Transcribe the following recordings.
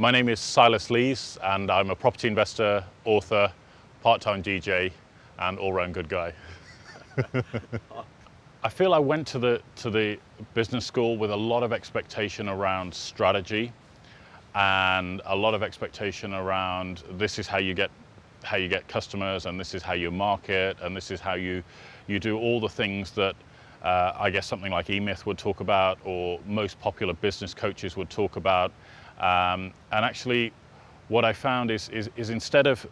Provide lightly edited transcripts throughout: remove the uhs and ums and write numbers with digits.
My name is Silas and I'm a property investor, author, part-time DJ, and all-round good guy. I feel I went to the business school with a lot of expectation around strategy and a lot of expectation around this is how you get customers, and this is how you market, and this is how you do all the things that I guess something like E-Myth would talk about, or most popular business coaches would talk about. And actually, what I found is instead of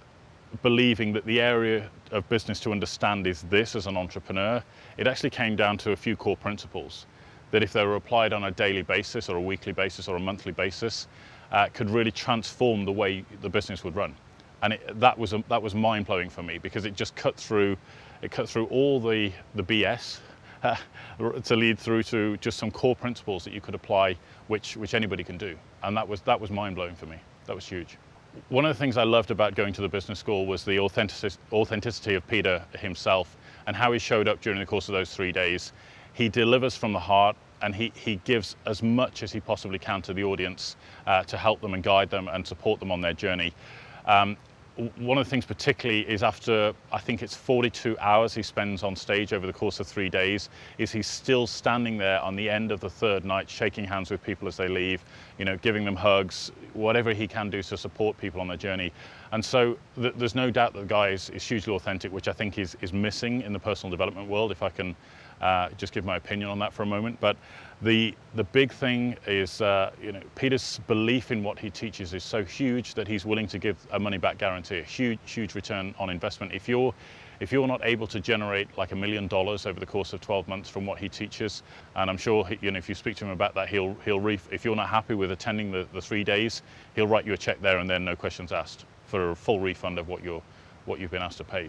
believing that the area of business to understand is this as an entrepreneur, it actually came down to a few core principles that if they were applied on a daily basis or a weekly basis or a monthly basis, could really transform the way the business would run. And that was mind-blowing for me, because it just cut through all the BS to lead through to just some core principles that you could apply, which anybody can do. And that was mind-blowing for me. That was huge. One of the things I loved about going to the business school was the authenticity of Peter himself and how he showed up during the course of those 3 days. He delivers from the heart, and he gives as much as he possibly can to the audience to help them and guide them and support them on their journey. One of the things particularly is after, I think it's 42 hours he spends on stage over the course of 3 days, is he's still standing there on the end of the third night, shaking hands with people as they leave, giving them hugs, whatever he can do to support people on their journey. And so there's no doubt that the guy is hugely authentic, which I think is missing in the personal development world, if I can just give my opinion on that for a moment. But the big thing is, Peter's belief in what he teaches is so huge that he's willing to give a money-back guarantee, a huge return on investment. If you're not able to generate like $1 million over the course of 12 months from what he teaches, and I'm sure if you speak to him about that, if you're not happy with attending the 3 days, he'll write you a check there and then, no questions asked, for a full refund of what you've been asked to pay.